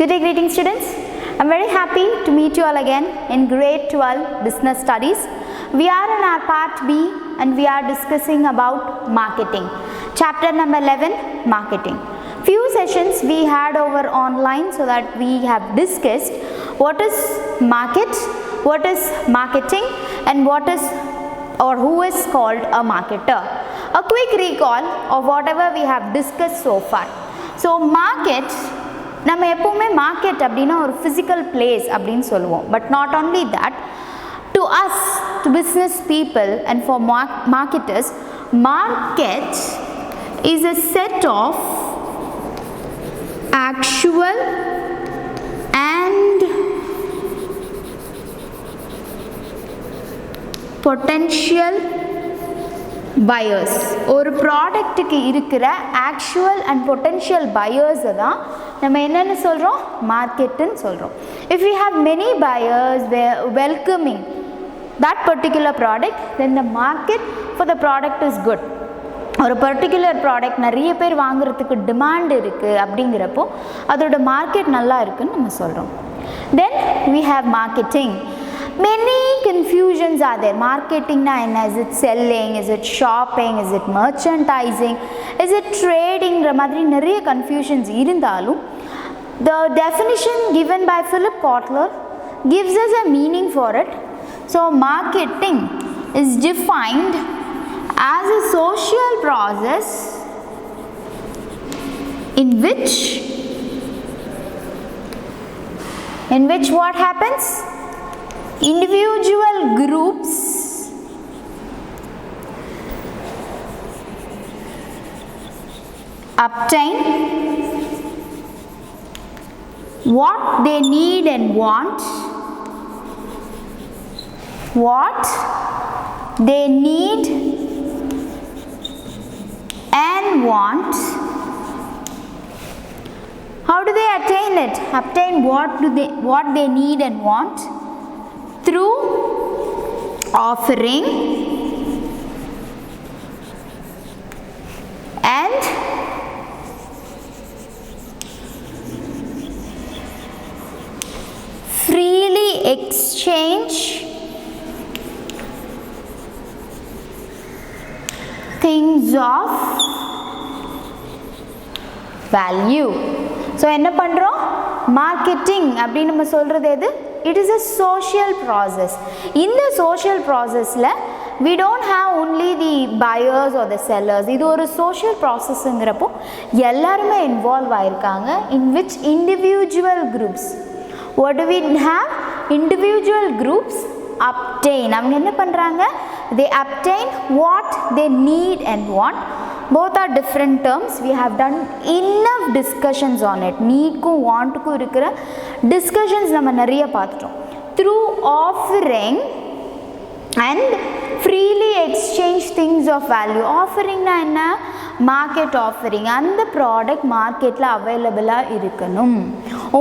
Good day, greetings students. I am very happy to meet you all again in grade 12 business studies. We are in our part B and we are discussing about marketing. Chapter number 11, marketing. Few sessions we had over online so that we have discussed what is market, what is marketing, and what is or who is called a marketer. A quick recall of whatever we have discussed so far. So market, நம்ம எப்பவுமே market அப்படின்னா ஒரு physical place அப்படின்னு சொல்லுவோம். But not only that, to us, to business people and for marketers, market is a set of actual and potential buyers. ஒரு ப்ராடக்ட்டுக்கு இருக்கிற actual and potential பையர்ஸை தான் நம்ம என்னென்னு சொல்கிறோம், மார்க்கெட்டுன்னு சொல்கிறோம். If you have many buyers welcoming that particular product, then the market for the product is good. ஒரு particular product நிறைய பேர் வாங்குறதுக்கு டிமாண்ட் இருக்குது அப்படிங்கிறப்போ அதோட மார்க்கெட் நல்லா இருக்குதுன்னு நம்ம சொல்கிறோம். Then we have marketing. Many confusions are there. Marketing na enna, is it selling, is it shopping, is it merchandising, is it trading ra madri nariya confusions irundhalum the definition given by Philip Kotler gives us a meaning for it. So marketing is defined as a social process in which what happens? Individual groups obtain what they need and want, what they need and want. How do they attain it? Obtain what they need and want through offering and freely exchange things of value. So என்ன பண்றோம், marketing அப்படின்னு நம்ம சொல்றது எது? It is a social process. In the social process la we don't have only the buyers or the sellers. இது ஒரு social processங்கிறப்போ எல்லாருமே involve ஆயிருக்காங்க. In which individual groups, what do we have? Individual groups obtain. அவங்க என்ன பண்றாங்க? They obtain what they need and want. Both are different terms. We have done enough discussions on it. Need ku want ku irukra discussions நம்ம நிறைய பார்த்துட்டோம். Through offering and freely exchange things of value. Offering na enna? Market offering. அந்த product மார்க்கெட்டில் அவைலபிளாக இருக்கணும்.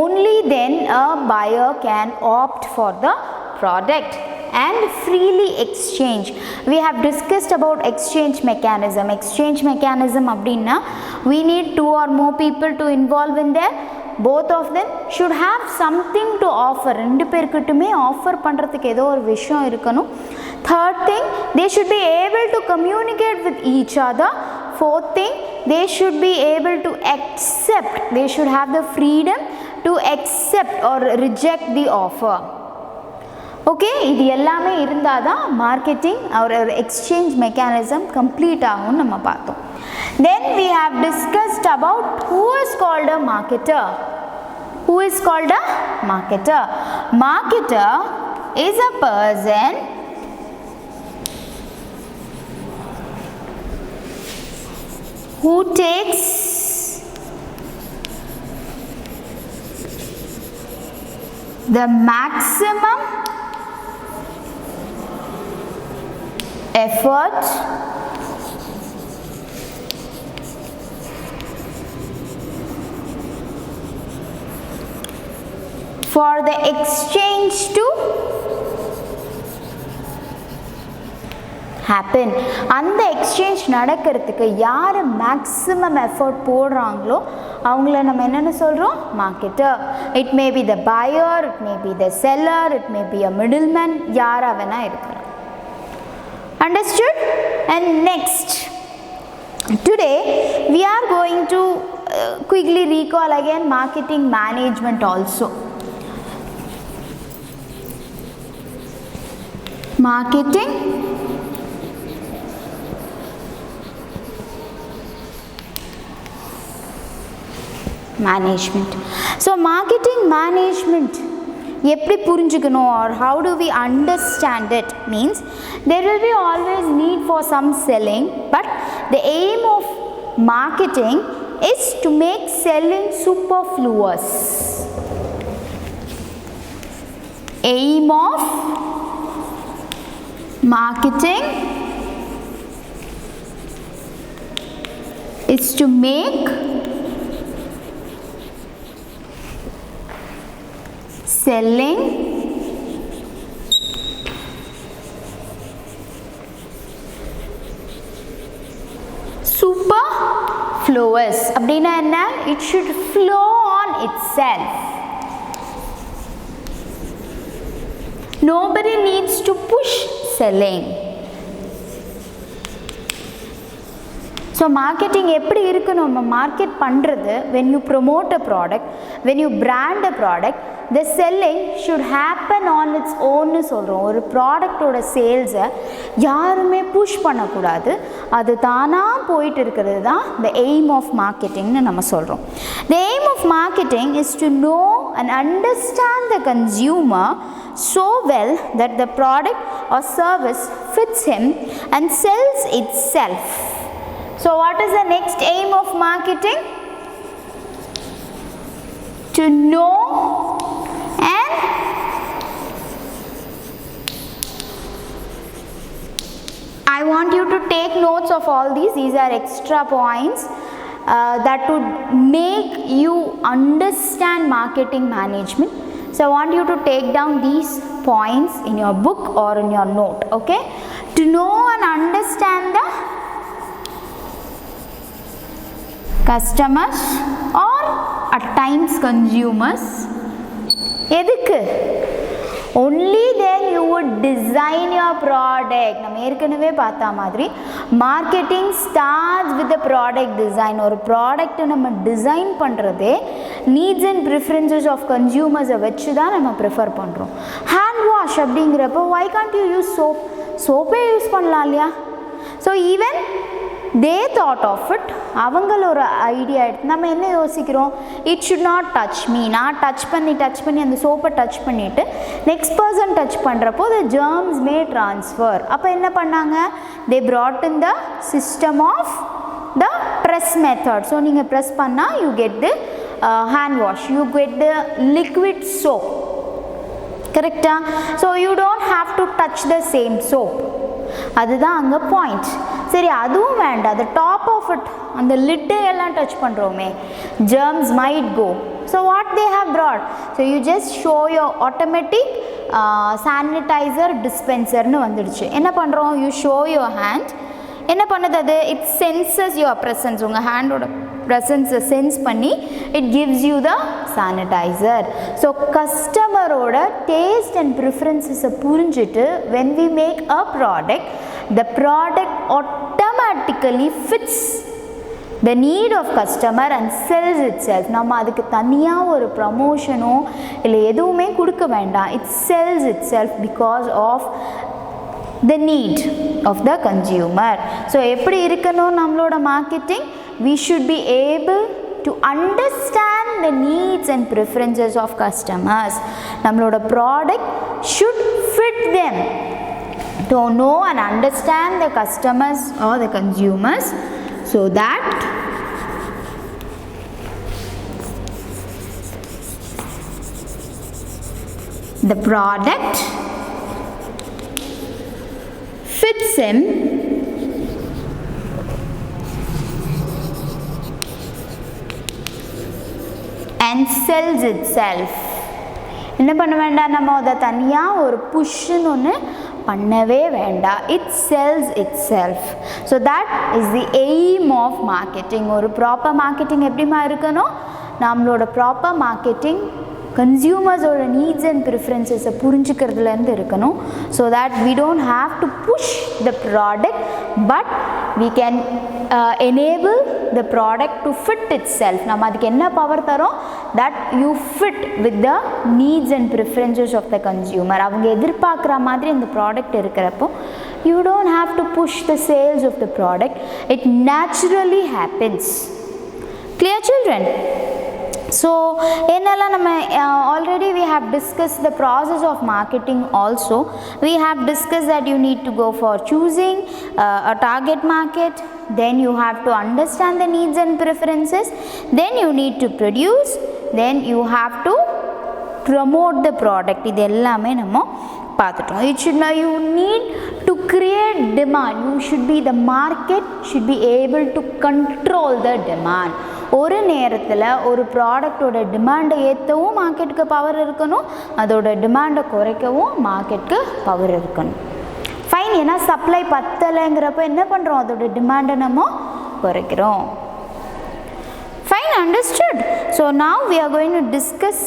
Only then a buyer can opt for the product and freely exchange. We have discussed about exchange mechanism. Exchange mechanism அப்படின்னா we need 2 or more people to involve in there. Both of them should have something to offer. ரெண்டு பேர்கிட்டமே offer பண்ணுறதுக்கு ஏதோ ஒரு விஷயம் இருக்கணும். Third thing, they should be able to communicate with each other. Fourth thing, they should be able to accept. They should have the freedom to accept or reject the offer. Okay, இது எல்லாமே இருந்தால் தான் marketing ஒரு exchange mechanism complete ஆகும்னு நம்ம பார்த்தோம். தென் we have discussed about who is called a marketer. Who is called a marketer? Marketer is a person who takes the maximum effort for the exchange to happen. அந்த exchange நடக்கிறதுக்கு யார் maximum effort போடுறாங்களோ அவங்கள நம்ம என்னென்னு சொல்கிறோம்? Marketer. It may be the pier, it may be the seller, it may be a middleman, யாராக வேணால் இருக்கலாம். Understood? And next, today we are going to quickly recall again marketing management also. Marketing management. So marketing management எப்படி புரிஞ்சுக்கணும், or how do we understand it, means there will be always need for some selling, but the aim of marketing is to make selling superfluous. Aim of marketing is to make selling superfluous. அப்படினா என்ன? It should flow on itself. Nobody needs to push selling. So marketing எப்படி இருக்கணும்? நம்ம market பண்ணுறது, when you promote a product, when you brand a product, the selling should happen on its own சொல்கிறோம். ஒரு ப்ராடக்டோட சேல்ஸை யாருமே புஷ் பண்ணக்கூடாது, அது தானாக போயிட்டு இருக்கிறது தான் the aim of marketingனு நம்ம சொல்கிறோம். The aim of marketing is to know and understand the consumer so well that the product or service fits him and sells itself. So what is the next aim of marketing? To know and I want you to take notes of all these. These are extra points that would make you understand marketing management. So I want you to take down these points in your book or in your note, okay? To know and understand the customers or at times consumers. எதுக்கு? Only then you would design your product. நம்ம ஏற்கனவே பார்த்த மாதிரி marketing starts with the product design. ஒரு ப்ராடக்ட்டை நம்ம design பண்ணுறதே needs and preferences of consumers வச்சு தான் நம்ம ப்ரிஃபர் பண்ணுறோம். ஹேண்ட் வாஷ் அப்படிங்கிறப்போ why can't you use soap? சோப்பே யூஸ் பண்ணலாம் இல்லையா? So even they thought of it. அவங்களோட ஐடியா எடுத்து நம்ம என்ன யோசிக்கிறோம்? It should not touch me. நான் டச் பண்ணி அந்த சோப்பை டச் பண்ணிவிட்டு நெக்ஸ்ட் பர்சன் டச் பண்ணுறப்போ the germs may transfer. அப்போ என்ன பண்ணாங்க? they brought in the system of the press method. So நீங்கள் ப்ரெஸ் பண்ணால் you get the hand wash, you get the liquid soap. கரெக்டா? So you don't have to touch the same soap. அதுதான் அங்கே point. சரி, அதுவும் வேண்டாம், the top of it, அந்த லிட்டை எல்லாம் touch பண்ணுறோமே, germs might go. So what they have brought? So you just show your automatic sanitizer dispenserன்னு வந்துடுச்சு. என்ன பண்ணுறோம்? you show your hand. என்ன பண்ணுது அது? it senses your presence. உங்கள் ஹேண்டோட ப்ரெசன்ஸை சென்ஸ் பண்ணி it gives you the sanitizer. So கஸ்டமரோட டேஸ்ட் அண்ட் ப்ரிஃபரன்சஸை புரிஞ்சுட்டு when we make a product, the product automatically fits the need of customer and sells itself. நம்ம அதுக்கு தனியாக ஒரு ப்ரமோஷனோ இல்லை எதுவுமே கொடுக்க வேண்டாம். it sells itself because of the need of the consumer. So எப்படி இருக்கணும் நம்மளோட marketing? we should be able to understand the needs and preferences of customers. நம்மளோட product should fit them. To know and understand the customers or the consumers so that the product fits him and sells itself. என்ன பண்ண வேண்டாம்? நம்ம அதை தனியாக ஒரு புஷ்ஷுன்னு ஒன்று பண்ணவே வேண்டாம். it sells itself. So that is the aim of marketing. ஒரு ப்ராப்பர் மார்க்கெட்டிங் எப்படிமா இருக்கணும், நம்மளோட ப்ராப்பர் மார்க்கெட்டிங் கன்சியூமர்ஸோட நீட்ஸ் அண்ட் ப்ரிஃபரன்சஸை புரிஞ்சுக்கிறதுலேருந்து இருக்கணும். So that we don't have to push the product, but we can enable the product to fit itself. நம்ம அதுக்கு என்ன பவர் தரோம், that you fit with the needs and preferences of the consumer. அவங்க எதிர்பார்க்குற மாதிரி இந்த ப்ராடக்ட் இருக்கிறப்போ you don't have to push the sales of the product. It naturally happens. Clear children? So என்னெல்லாம் நம்ம already we have discussed the process of marketing also. We have discussed that you need to go for choosing a target market, then you have to understand the needs and preferences, then you need to produce, then you have to promote the product. இது எல்லாமே நம்ம பார்த்துட்டோம். You need to create demand. You should be, the market should be able to control the demand. ஒரு நேரத்தில் ஒரு ப்ராடக்டோட டிமாண்டை ஏற்றவும் மார்க்கெட்டுக்கு power இருக்கணும், அதோட டிமாண்டை குறைக்கவும் மார்க்கெட்டுக்கு பவர் இருக்கணும். ஃபைன். ஏன்னா சப்ளை பத்தலைங்கிறப்ப என்ன பண்ணுறோம், அதோட டிமாண்டை நம்ம குறைக்கிறோம். Fine, understood. So now we are going to discuss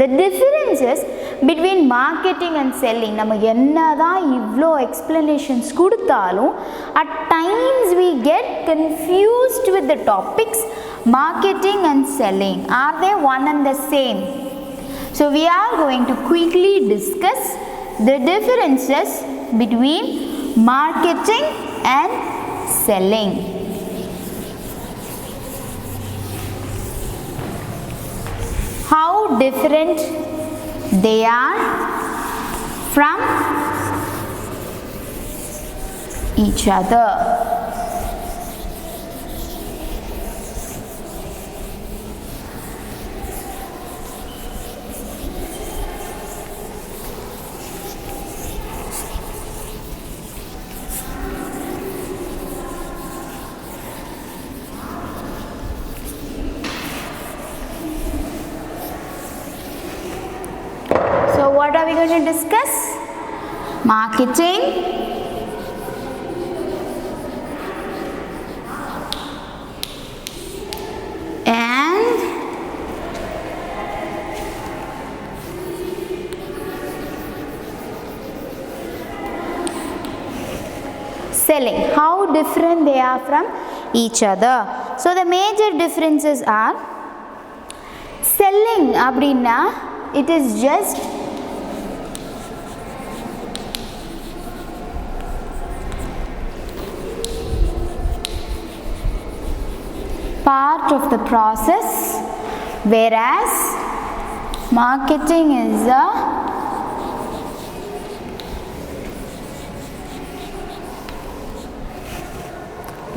the differences between marketing and selling. நம்ம என்னதான் இவ்வளோ explanations கொடுத்தாலும் at times we get confused with the topics marketing and selling. Are they one and the same? So we are going to quickly discuss the differences between marketing and selling. How different they are from each other. What are we going to discuss? Marketing and selling. How different they are from each other. So the major differences are, selling அப்படின்னா it is just part of the process, whereas marketing is a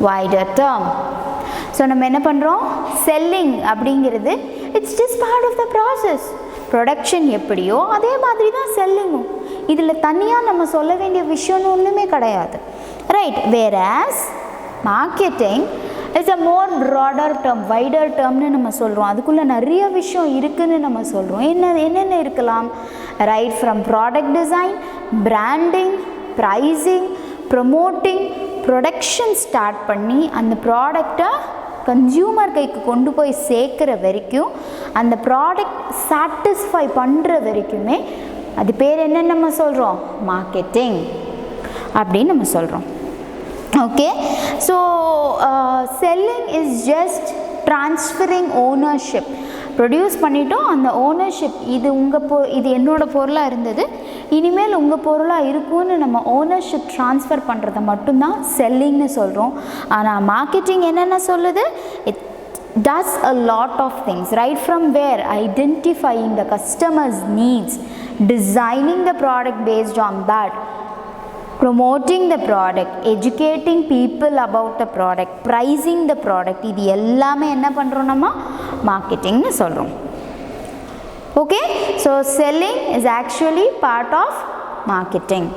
wider term. So நம்ம என்ன பண்ணுறோம், selling அப்படிங்கிறது it's just part of the process. production எப்படியோ அதே மாதிரி தான் செல்லிங்கும். இதில் தனியாக நம்ம சொல்ல வேண்டிய விஷயம்னு ஒன்றுமே கிடையாது, right? whereas marketing is a more broader term, wider termனு நம்ம சொல்கிறோம். அதுக்குள்ளே நிறைய விஷயம் இருக்குதுன்னு நம்ம சொல்கிறோம். என்னென்ன இருக்கலாம், right from product design, branding, pricing, promoting, production start பண்ணி அந்த ப்ராடக்டை கன்சியூமர் கைக்கு கொண்டு போய் சேர்க்குற வரைக்கும், அந்த ப்ராடக்ட் சாட்டிஸ்ஃபை பண்ணுற வரைக்குமே அது பேர் என்னன்னு நம்ம சொல்கிறோம், மார்க்கெட்டிங் அப்படின்னு நம்ம சொல்கிறோம். Okay, so selling is just transferring ownership. Produce பண்ணிட்டோம், அந்த ஓனர்ஷிப் இது இது என்னோடய பொருளாக இருந்தது, இனிமேல் உங்கள் பொருளாக இருக்கும்னு நம்ம ஓனர்ஷிப் ட்ரான்ஸ்ஃபர் பண்ணுறத மட்டும்தான் செல்லிங்னு சொல்கிறோம். ஆனால் மார்க்கெட்டிங் என்னென்ன சொல்லுது, it does a lot of things, right from where identifying the customer's needs, designing the product based on that, promoting the product, educating people about the product, pricing the product, இது எல்லாமே என்ன பண்ணுறோம், நம்ம மார்க்கெட்டிங்னு சொல்கிறோம். Okay, so selling is actually part of marketing.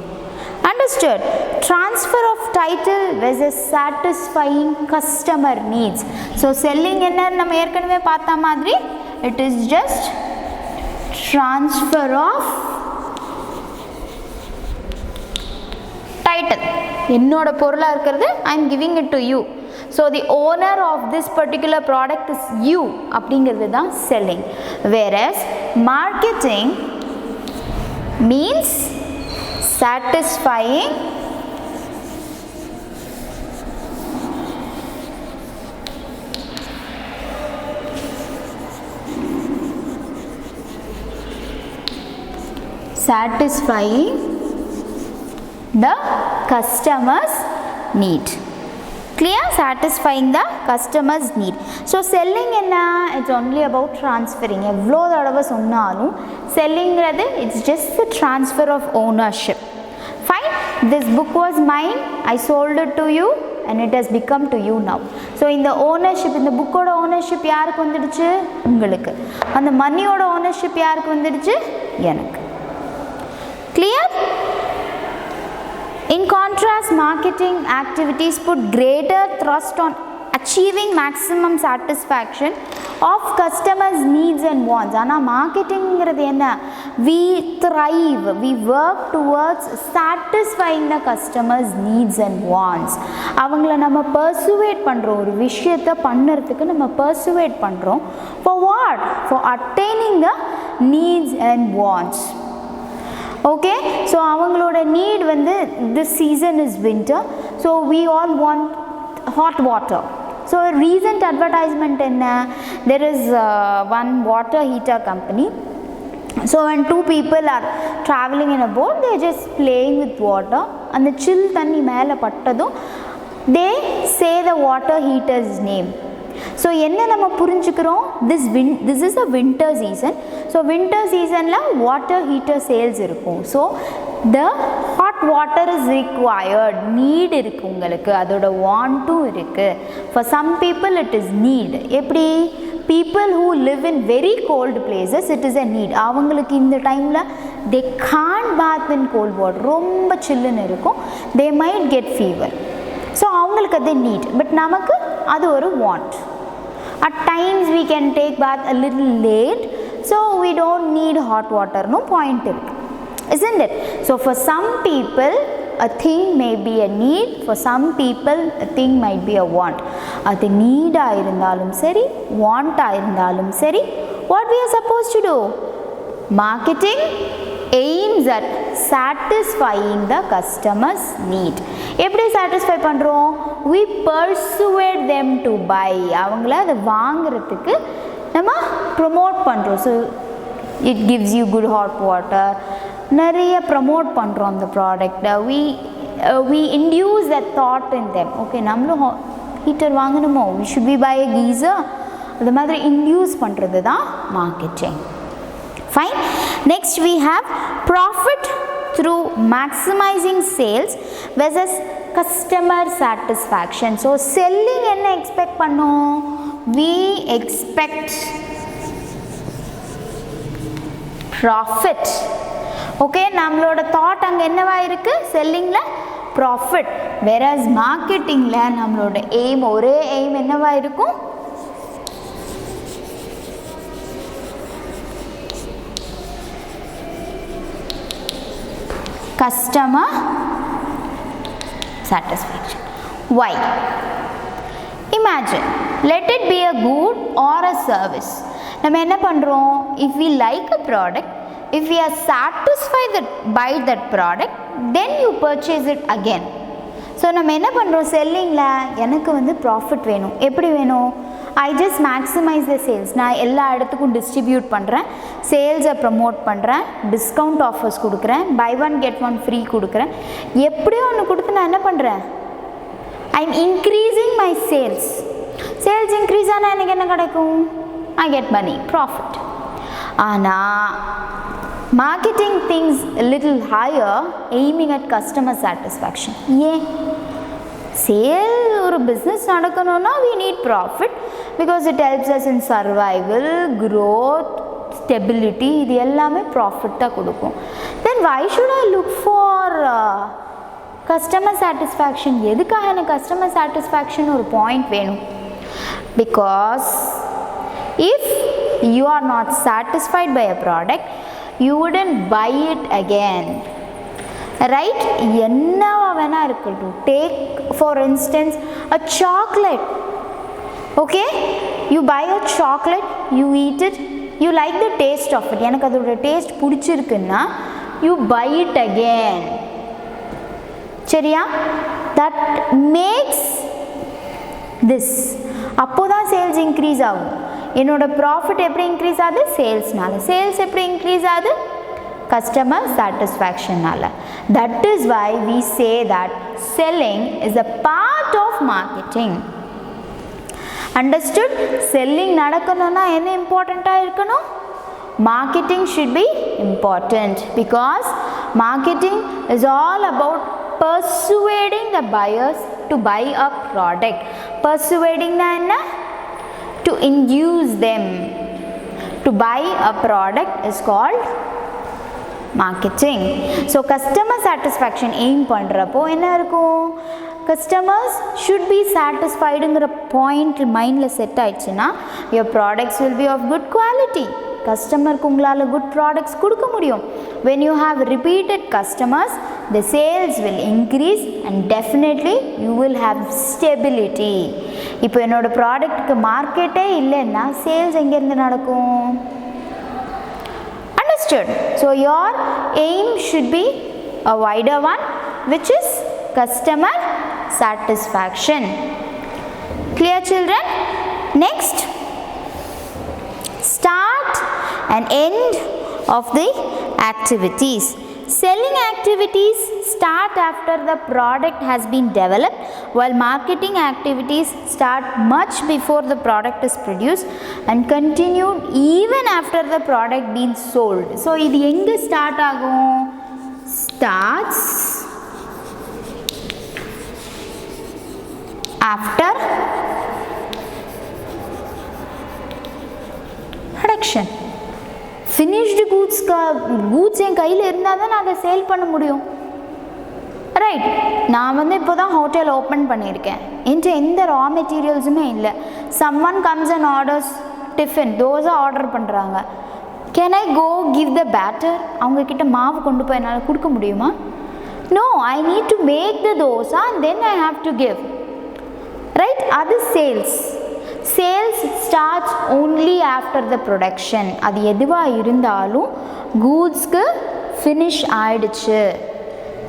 Understood? Transfer of title versus satisfying customer needs. So selling என்ன நம்ம ஏற்கனவே பார்த்த மாதிரி, it is just transfer of title. என்னோட பொருளாக இருக்கிறது I am giving it to you. So the owner of this particular product is you அப்படிங்கிறது தான் selling. Whereas marketing means satisfying the customer's need. Clear? Satisfying the customer's need. So selling enna, it's only about transferring. எவ்வளோ தடவை சொன்னாலும் selling-ங்கிறது it's just the transfer of ownership. Fine, this book was mine, I sold it to you and it has become to you now. So இந்த ownership, இந்த புக்கோட ownership யாருக்கு வந்துடுச்சு? உங்களுக்கு. அந்த மணியோட ownership யாருக்கு வந்துடுச்சு? எனக்கு. Clear? In contrast, marketing activities put greater thrust on achieving maximum satisfaction of customers' needs and wants. ஆனால் மார்க்கெட்டிங்கிறது என்ன? We thrive, we work towards satisfying the customers' needs and wants. அவங்கள நம்ம persuade பண்ணுறோம், ஒரு விஷயத்தை பண்ணுறதுக்கு நம்ம persuade பண்ணுறோம். For what? For attaining the needs and wants. Okay, so அவங்களோட need வந்து this season is winter, so we all want hot water. So a recent advertisement enna, there is one water heater company. So when two people are traveling in a boat, they are just playing with water and the chill thanni mele pattadum they say the water heater's name. So என்ன நம்ம புரிஞ்சுக்கிறோம்? This is a winter season. So winter seasonல water heater sales இருக்கும். So the hot water is required. Need இருக்கு உங்களுக்கு, அதோட வாண்ட்டும் இருக்கு. For some people it is need. எப்படி? People who live in very cold places, it is a need. அவங்களுக்கு இந்த டைம்ல they can't bath in cold water. ரொம்ப சில்லுன்னு இருக்கும். They might get fever. So அவங்களுக்கு அது need. But நமக்கு அது ஒரு want. At times we can take bath a little late, so we don't need hot water. No point in it, isn't it? So for some people a thing may be a need, for some people a thing might be a want. அது need ஆ இருந்தாலும் சரி, want ஆ இருந்தாலும் சரி, what we are supposed to do? Marketing aims at satisfying the customer's need. எப்படி satisfy பண்ணுறோம்? We persuade them to buy. அவங்கள அதை வாங்குறதுக்கு நம்ம ப்ரொமோட் பண்ணுறோம். So it gives you good hot water. நிறைய ப்ரமோட் பண்ணுறோம் அந்த ப்ராடக்டை. we induce that thought in them. Okay, நம்மளும் heater வாங்கணுமோ, we should be buy a geyser. அது மாதிரி இன்டியூஸ் பண்ணுறது தான் marketing. Fine. Next we have profit through maximizing sales versus customer satisfaction. So selling என்ன expect பண்ணோம்? We expect profit. Okay, நம்மளோட thought அங்க என்னவா இருக்கு? Sellingல profit. Whereas marketingல நம்மளோட aim, ஒரே aim என்னவா இருக்கும்? Customer satisfaction. Why? Imagine, let it be a good or a service. நம்ம என்ன பண்ணுறோம்? If we like a product, if we are satisfied by that product, then you purchase it again. So நம்ம என்ன பண்ணுறோம்? செல்லிங்கில் எனக்கு வந்து ப்ராஃபிட் வேணும். எப்படி வேணும்? I just maximize the sales. நான் எல்லா இடத்துக்கும் டிஸ்ட்ரிபியூட் பண்ணுறேன், சேல்ஸை ப்ரமோட் பண்ணுறேன், டிஸ்கவுண்ட் ஆஃபர்ஸ் கொடுக்குறேன், buy one get one free கொடுக்குறேன். எப்படியோ ஒன்று கொடுத்து நான் என்ன பண்ணுறேன்? I am increasing my sales. Sales increase ஆனால் எனக்கு என்ன கிடைக்கும்? I get money, profit. ஆனால் marketing things a little higher, aiming at customer satisfaction. ஏன்? சேல் ஒரு பிஸ்னஸ் நடக்கணும்னா we need profit because it helps us in survival, growth, stability. இது எல்லாமே ப்ராஃபிட்டாக கொடுக்கும். Then why should I look for customer satisfaction? எதுக்காக எனக்கு customer satisfaction ஒரு point வேணும்? Because if you are not satisfied by a product, you wouldn't buy it again. Right? என்னவா வேணா இருக்கட்டும். Take for instance a chocolate. Okay, you buy a chocolate, you eat it, you like the taste of it. எனக்கு அதோட taste பிடிச்சிருக்குன்னா you buy it again. சரியா? That makes this. அப்போ தான் sales increase ஆகும். என்னோட ப்ராஃபிட் எப்படி இன்க்ரீஸ் ஆகுது? சேல்ஸ்னால. சேல்ஸ் எப்படி இன்க்ரீஸ் ஆகுது? கஸ்டமர் சாட்டிஸ்ஃபேக்ஷனால. That is why we say that selling is a part of marketing. Understood? Selling நடக்கணும்னா என்ன இம்பார்ட்டண்ட்டாக இருக்கணும்? Marketing should be important, because marketing is all about persuading the buyers to buy a product. Persuading na enna? To induce them to buy a product is called marketing. So customer satisfaction aim பண்றப்போ என்ன இருக்கும்? Customers should be satisfied ங்கிற point மைண்டில் set ஆயிடுச்சுன்னா your products will be of good quality. கஸ்டமருக்கு உங்களால் good products கொடுக்க முடியும். when you have repeated customers, the sales will increase and definitely you will have stability. இப்போ என்னோட ப்ராடக்ட்டுக்கு மார்க்கெட்டே இல்லைன்னா சேல்ஸ் எங்கேருந்து நடக்கும்? Understood? So your aim should be a wider one, which is customer satisfaction. Clear, children? Next, start and end of the activities. Selling activities start after the product has been developed, while marketing activities start much before the product is produced and continue even after the product being sold. So இது எங்க start ஆகும்? Starts after production. Finished goods என் கையில் இருந்தால் தான் நான் அதை sale பண்ண முடியும். ரைட்? நான் இப்போ தான் ஹோட்டல் ஓப்பன் பண்ணியிருக்கேன். என்கிட்ட எந்த ரா மெட்டீரியல்ஸுமே இல்லை. Someone comes and orders tiffin, dosa order பண்ணுறாங்க. Can I go give the batter? அவங்கக்கிட்ட மாவு கொண்டு போய் என்னால் கொடுக்க முடியுமா? No, I need to make the dosa and then I have to give. Right? அது sales. Sales starts only after the production. அது எதுவாக இருந்தாலும் கூட்ஸ்க்கு ஃபினிஷ் ஆயிடுச்சு,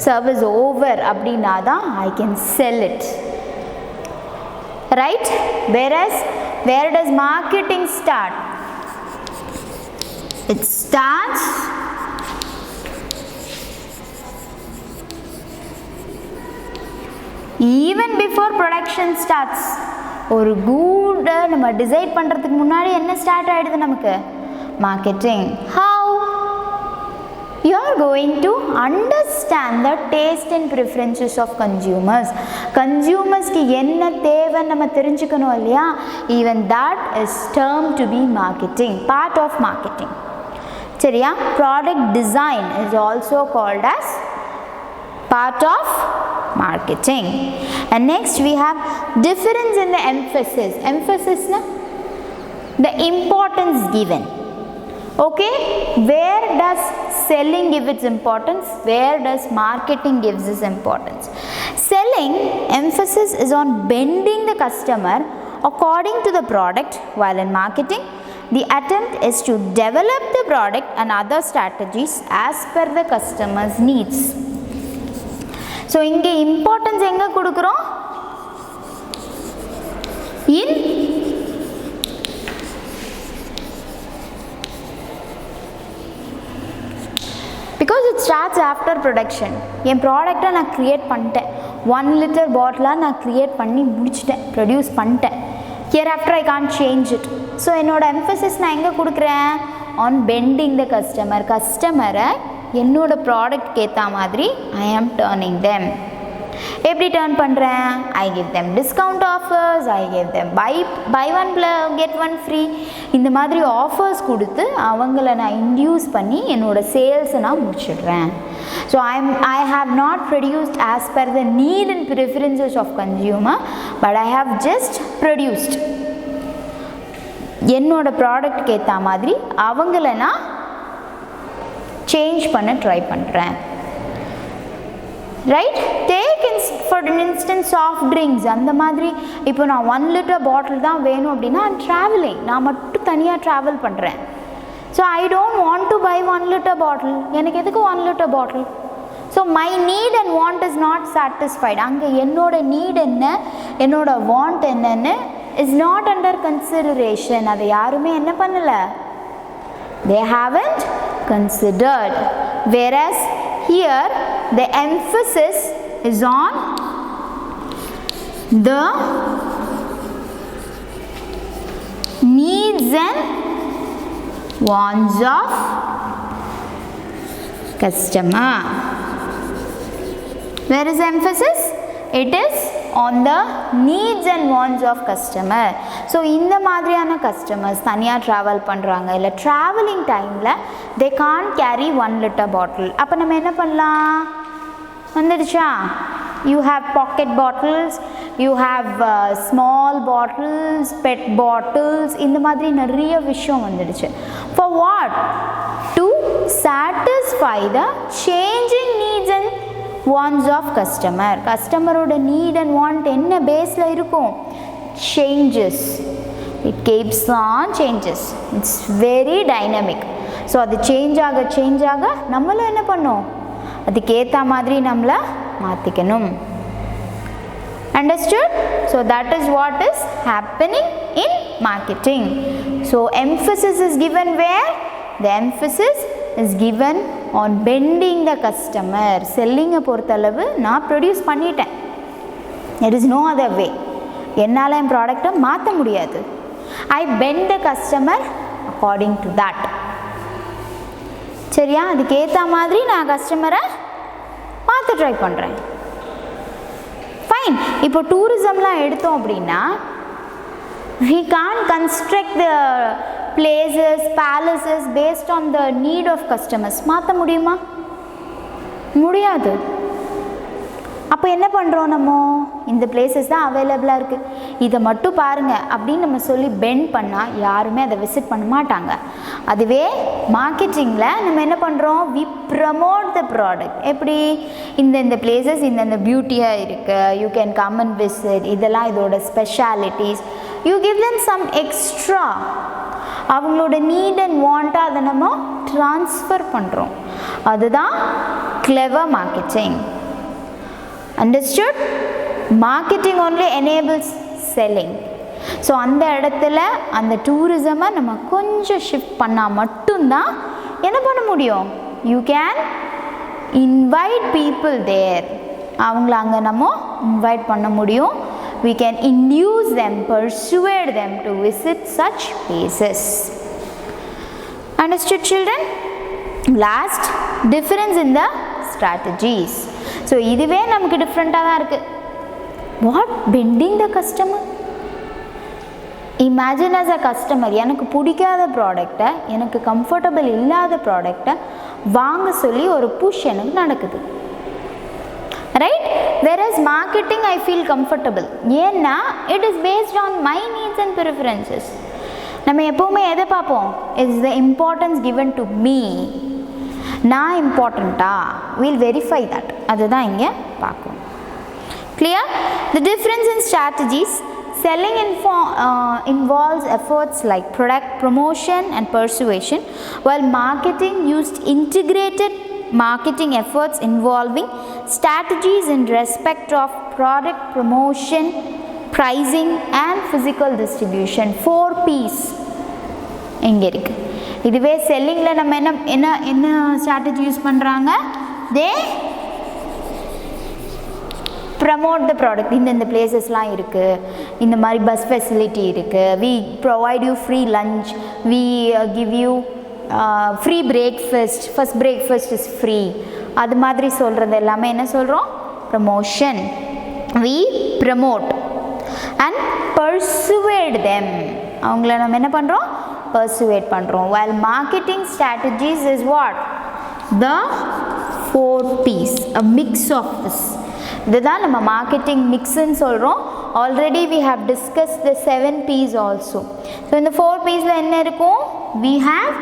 சர்வீஸ் ஓவர் அப்படின்னா தான் I can sell it. Right? Where does marketing start? It starts even before production starts. ஒரு கூடை நம்ம டிசைட் பண்ணுறதுக்கு முன்னாடி என்ன ஸ்டார்ட் ஆகிடுது நமக்கு? Marketing. How? You are going to understand the taste and preferences of consumers. கன்சியூமர்ஸ்க்கு என்ன தேவைன்னு நம்ம தெரிஞ்சுக்கணும் இல்லையா? Even that is term to be marketing, part of marketing. சரியா? Product design is also called as part of marketing. And next we have difference in the emphasis. Emphasis na the importance given. Okay, where does selling give its importance? Where does marketing gives its importance? Selling emphasis is on bending the customer according to the product, while in marketing the attempt is to develop the product and other strategies as per the customer's needs. So இங்கே importance எங்கே கொடுக்குறோம்? In because it starts after production. என் ப்ராடக்டை நான் create பண்ணிட்டேன். 1 litre பாட்டிலாக நான் create பண்ணி முடிச்சிட்டேன், ப்ரொடியூஸ் பண்ணிட்டேன். Here after I can't change it. So என்னோடய எம்ஃபசிஸ் நான் எங்கே கொடுக்குறேன்? On pending the customer. கஸ்டமரை என்னோட ப்ராடக்ட்க்கு ஏற்ற மாதிரி ஐ ஆம் டர்னிங் தெம். எப்படி டர்ன் பண்ணுறேன்? I give them discount offers, I give them buy one get one free. இந்த மாதிரி ஆஃபர்ஸ் கொடுத்து அவங்கள நான் இன்டியூஸ் பண்ணி என்னோட சேல்ஸை நான் முடிச்சிடுறேன். So I have not produced as per the need and preferences of consumer, but I have just produced. என்னோட ப்ராடக்ட்க்கு ஏற்ற மாதிரி அவங்கள நான் சேஞ்ச் பண்ண ட்ரை பண்ணுறேன். Right. Take for instance soft drinks. அந்த மாதிரி இப்போ நான் 1 லிட்டர் பாட்டில் தான் வேணும் அப்படின்னா ஐம் ட்ராவலிங், நான் மட்டும் தனியாக ட்ராவல் பண்ணுறேன். So I don't want to buy 1 litre bottle. எனக்கு எதுக்கு 1 litre bottle? So my need and want is not satisfied. அங்கே என்னோட நீட் என்ன, என்னோட வாண்ட் என்னன்னு இஸ் நாட் அண்டர் கன்சிடரேஷன். அதை யாருமே என்ன பண்ணலை, they haven't considered. Whereas here the emphasis is on the needs and wants of customer. Where is the emphasis? It is on the needs and wants of customer. So இந்த மாதிரியான customers தனியாக travel பண்ணுறாங்க, இல்லை travelling டைமில் they can't carry 1 liter bottle. அப்போ நம்ம என்ன பண்ணலாம்? வந்துடுச்சா? You have pocket bottles, you have small bottles, pet bottles, இந்த மாதிரி நிறைய விஷயம் வந்துடுச்சு. For what? To satisfy the changing needs and wants of customer. கஸ்டமரோட நீட் அண்ட் வாண்ட் என்ன பேஸில் இருக்கும்? Changes. It keeps on changes. It's very dynamic. So அது சேஞ்ச் ஆக நம்மளும் என்ன பண்ணோம்? அதுக்கேற்ற மாதிரி நம்மளை மாற்றிக்கணும். Understood? So that is what is happening in marketing. So emphasis is given where? The emphasis is given on bending the customer. Selling பொறுத்தளவு நான் ப்ரொடியூஸ் பண்ணிட்டேன், there is no other way. என்னால் என் ப்ராடக்டை மாற்ற முடியாது. I bend the customer according to that. சரியா? அதுக்கேற்ற மாதிரி நான் கஸ்டமரை மாற்ற ட்ரை பண்ணுறேன். ஃபைன். இப்போ டூரிசம்லாம் எடுத்தோம் அப்படின்னா we can't construct the places, palaces based on the need of customers. மாற்ற முடியுமா? முடியாது. அப்போ என்ன பண்ணுறோம்? நம்ம இந்த பிளேசஸ் தான் அவைலபிளாக இருக்குது, இதை மட்டும் பாருங்கள் அப்படின்னு நம்ம சொல்லி பெண்ட் பண்ணால் யாருமே அதை விசிட் பண்ண மாட்டாங்க. அதுவே மார்க்கெட்டிங்கில் நம்ம என்ன பண்ணுறோம்? We promote the product. எப்படி? இந்த பிளேசஸ் இந்த பியூட்டியாக இருக்குது, you can come and visit, இதெல்லாம் இதோட specialities. You give them some extra. அவங்களோட நீட் அண்ட் வாண்ட்டை அதை நம்ம ட்ரான்ஸ்ஃபர் பண்ணுறோம். அதுதான் clever marketing. Understood? Marketing only enables selling. So அந்த இடத்துல அந்த டூரிசமை நம்ம கொஞ்சம் ஷிஃப்ட் பண்ணால் மட்டும்தான் என்ன பண்ண முடியும்? யூ கேன் இன்வைட் பீப்புள் தேர். அவங்கள அங்கே நம்ம இன்வைட் பண்ண முடியும். We can induce them, persuade them to visit such places. Understood, children? Last, difference in the strategies. So இதுவே நமக்கு டிஃப்ரெண்ட்டாக தான் இருக்குது. What? Bending the customer? Imagine as a customer, எனக்கு பிடிக்காத ப்ராடக்டை, எனக்கு கம்ஃபர்டபுள் இல்லாத ப்ராடக்டை வாங்க சொல்லி ஒரு புஷ் எனக்கு நடக்குது. Right? whereas marketing I feel comfortable. ஏன்னா it is based on my needs and preferences. நம்ம எப்போவுமே எதை பார்ப்போம்? Is the importance given to me. நான் இம்பார்ட்டண்ட்டா? we'll verify that. அதுதான் இங்கே பார்க்கும். Clear? The difference in strategies. Selling involves efforts like product promotion and persuasion, while marketing used integrated marketing efforts involving strategies in respect of product promotion, pricing and physical distribution. 4 P's இங்கே இருக்கு. இதுவே செல்லிங்கில் நம்ம என்ன strategy use பண்ணுறாங்க? They promote the product. இந்த பிளேசஸ்லாம் இருக்குது, இந்த மாதிரி பஸ் ஃபெசிலிட்டி இருக்குது, we provide you free lunch, we give you free breakfast, first breakfast is free. அது மாதிரி சொல்கிறது எல்லாமே என்ன சொல்கிறோம்? Promotion. We promote and persuade them. அவங்கள நம்ம என்ன பண்ணுறோம்? persuade பண்ணுறோம். while marketing strategies is what? the 4 P's, a mix of this. இதுதான் நம்ம மார்க்கெட்டிங் மிக்ஸ்ன்னு சொல்கிறோம். Already we have discussed the 7 P's also. so இந்த 4 P'ஸ்ல என்ன இருக்கும்? we have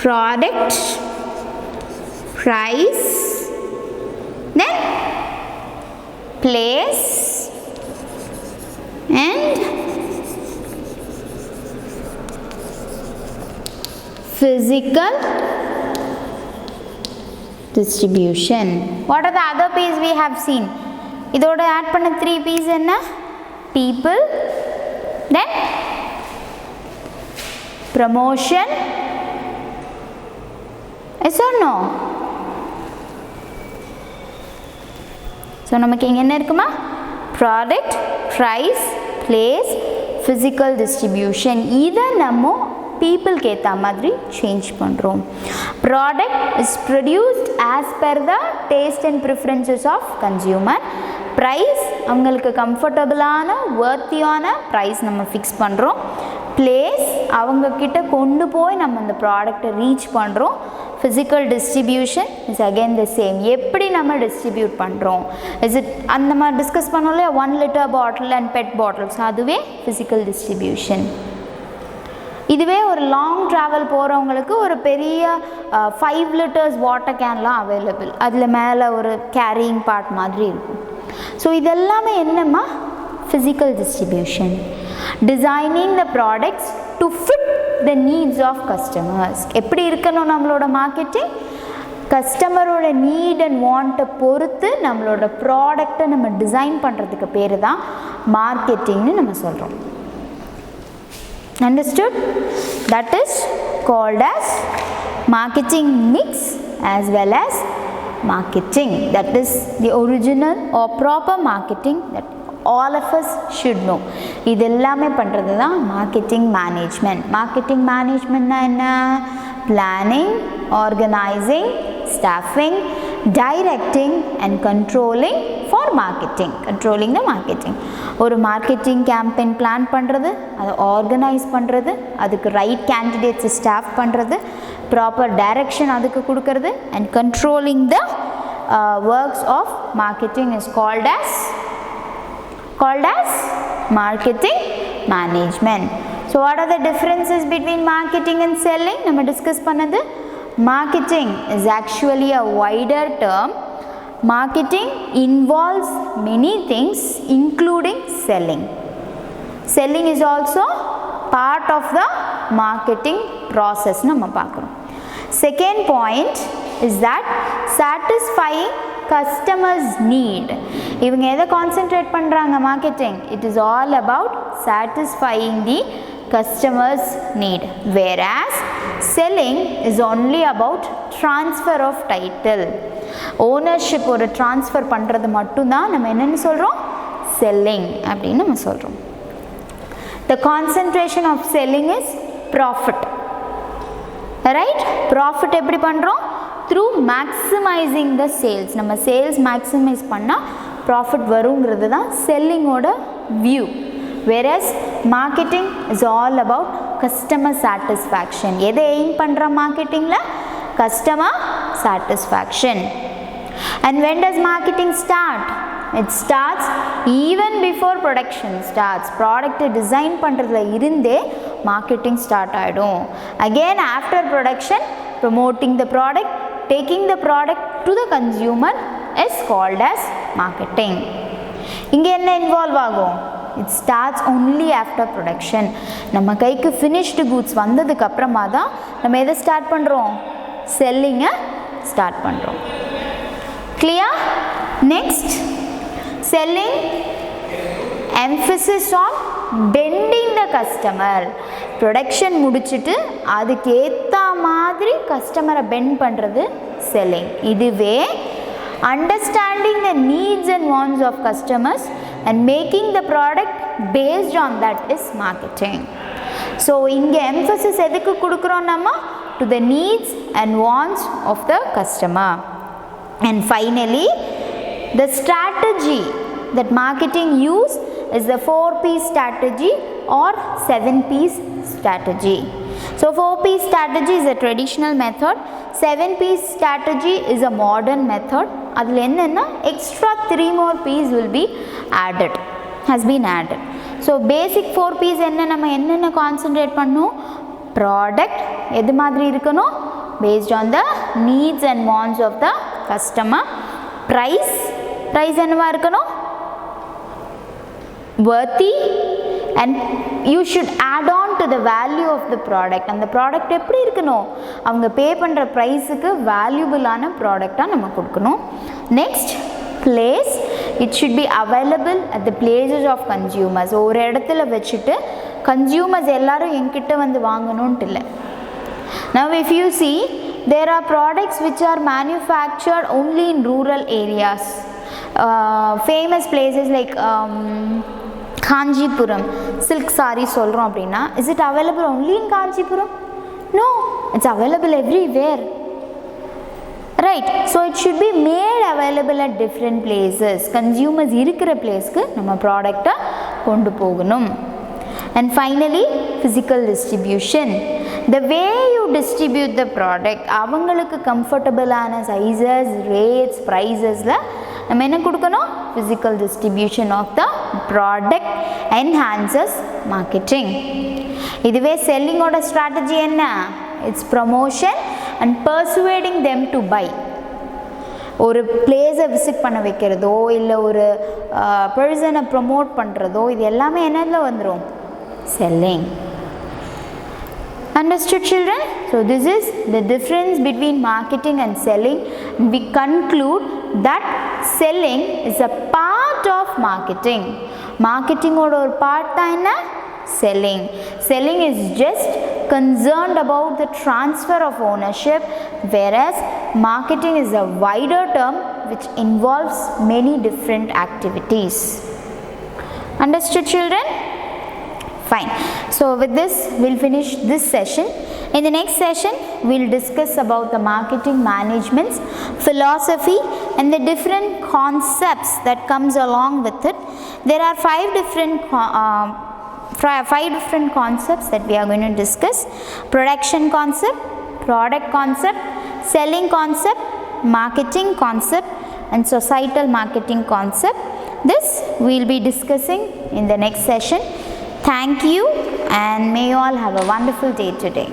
product, price, then place and physical distribution. What are the other P's we have seen? இதோட add பண்ண 3 P's என்ன? People, then promotion, yes or no? So நமக்கு இங்க என்ன இருக்குமா? Product, price, place, physical distribution. இதை நம்ம people கேத்த மாதிரி change பண்றோம். Product is produced as per the taste and preferences of consumer. Price அவங்களுக்கு கம்ஃபர்டபுளான worthyயான price நம்ம fix பண்றோம். Place அவங்க கிட்ட கொண்டு போய் நம்ம அந்த ப்ராடக்ட்டை ரீச் பண்றோம். Physical distribution is again the same. எப்படி நம்ம distribute பண்றோம்? Is it அந்த மாதிரி டிஸ்கஸ் பண்ணோம்ல 1 liter bottle and pet bottles, அதுவே physical distribution. இதுவே ஒரு லாங் ட்ராவல் போகிறவங்களுக்கு ஒரு பெரிய 5 liters வாட்டர் கேன்லாம் அவைலபிள், அதில் மேலே ஒரு கேரியிங் பார்ட் மாதிரி இருக்கும். ஸோ இதெல்லாமே என்னம்மா? Physical distribution. Designing the products to fit the needs of customers. எப்படி இருக்கணும் நம்மளோட மார்க்கெட்டிங்? கஸ்டமரோட நீட் அண்ட் வாண்ட்டை பொறுத்து நம்மளோட ப்ராடக்டை நம்ம டிசைன் பண்ணுறதுக்கு பேர் தான் மார்க்கெட்டிங்னு நம்ம சொல்கிறோம். Understood? That is called as marketing mix as well as marketing. That is the original or proper marketing that all of us should know. இது எல்லாமே பண்ணுறது தான் marketing management. Marketing management என்ன? Planning, organizing, staffing, directing and controlling for marketing. Controlling the marketing. ஒரு marketing campaign plan பண்ணுறது, அதை organise பண்ணுறது, அதுக்கு ரைட் கேண்டிடேட்ஸை ஸ்டாஃப் பண்ணுறது, ப்ராப்பர் டைரக்ஷன் அதுக்கு கொடுக்கறது, and controlling the works of marketing is called as marketing management. So what are the differences between marketing and selling? நம்ம டிஸ்கஸ் பண்ணது. Marketing is actually a wider term. Marketing involves many things including selling. Selling is also part of the marketing process நம்ம பார்க்குறோம். Second point is that satisfying customers need. இவங்க எதை concentrate பண்ணுறாங்க? Marketing. It is all about satisfying the customers need, whereas selling is only about transfer of title. Ownership ஒரு transfer பண்ணுறது மட்டும்தான் நம்ம என்னென்னு சொல்கிறோம்? செல்லிங் அப்படின்னு நம்ம சொல்கிறோம். The concentration of selling is profit. Right? Profit எப்படி பண்ணுறோம்? Through maximising the sales. நம்ம சேல்ஸ் மேக்ஸிமைஸ் பண்ணால் ப்ராஃபிட் வருங்கிறது தான் செல்லிங்கோட view. whereas marketing is all about customer satisfaction. எதை எய்ம் பண்ணுற மார்க்கெட்டிங்கில்? customer satisfaction. And when does marketing start? It starts even before production starts. Product design பண்ணுறதுல இருந்தே marketing start ஆகிடும். Again after production, promoting the product, taking the product to the consumer is called as marketing. இங்கே என்ன involve ஆகும்? It starts only after production. நம்ம கைக்கு finished goods வந்ததுக்கு அப்புறமா தான் நம்ம எதை ஸ்டார்ட் பண்ணுறோம்? செல்லிங்கை ஸ்டார்ட் பண்ணுறோம். Clear? Next, selling emphasis on bending the customer. Production முடிச்சுட்டு அதுக்கு ஏற்ற மாதிரி கஸ்டமரை பெண்ட் பண்ணுறது செல்லிங். இதுவே understanding the needs and wants of customers and making the product based on that is marketing. So இங்கே emphasis எதுக்கு கொடுக்குறோம் நம்ம? To the needs and wants of the customer. And finally, the strategy that marketing use is the 4P strategy or 7P strategy. So 4P strategy is a traditional method. 7P strategy is a modern method. அதில் என்னென்னா extra 3 more P's will be added, has been added. So basic 4P's என்னென்ன concentrate பண்ணும்? Product எது மாதிரி இருக்கணும்? based on the needs and wants of the customer. price என்னவா இருக்கணும்? worthy, and you should add on to the value of the product. அந்த product எப்படி இருக்கணும்? அவங்க பே பண்ணுற ப்ரைஸுக்கு வேல்யூபிளான ப்ராடக்டாக நம்ம கொடுக்கணும். Next, place, it should be available at the places of consumers. ஒரு இடத்துல வச்சுட்டு கன்சியூமர்ஸ் எல்லாரும் என்கிட்ட வந்து வாங்கணும்ட்டு இல்லை. Now if you see, there are products which are manufactured only in rural areas. Famous places like Kanjipuram silk saree சொல்கிறோம் அப்படின்னா, is it available only in Kanjipuram? No, it's available everywhere, right? So it should be made available at different places. Consumers இருக்கிற பிளேஸ்க்கு நம்ம ப்ராடக்டை கொண்டு போகணும். And finally, physical distribution. The way you distribute the product, அவங்களுக்கு கம்ஃபர்டபுளான sizes, rates, ப்ரைஸஸில் நம்ம என்ன கொடுக்கணும்? Physical distribution of the product enhances marketing. இதுவே செல்லிங்கோட ஸ்ட்ராட்டஜி என்ன? It's promotion and persuading them to buy. ஒரு பிளேஸை விசிட் பண்ண வைக்கிறதோ இல்லை ஒரு பர்சனை ப்ரமோட் பண்ணுறதோ, இது எல்லாமே என்னதில் வந்துடும்? Selling. Understood, children? So this is the difference between marketing and selling. We conclude that selling is a part of marketing. Marketing oda or part tha enna? Selling. Selling is just concerned about the transfer of ownership, whereas marketing is a wider term which involves many different activities. Understood, children? Fine. So with this, we'll finish this session. In the next session, we'll discuss about the marketing management's philosophy and the different concepts that comes along with it. There are five different concepts that we are going to discuss: production concept, product concept, selling concept, marketing concept, and societal marketing concept. This we'll be discussing in the next session. Thank you, and may you all have a wonderful day today.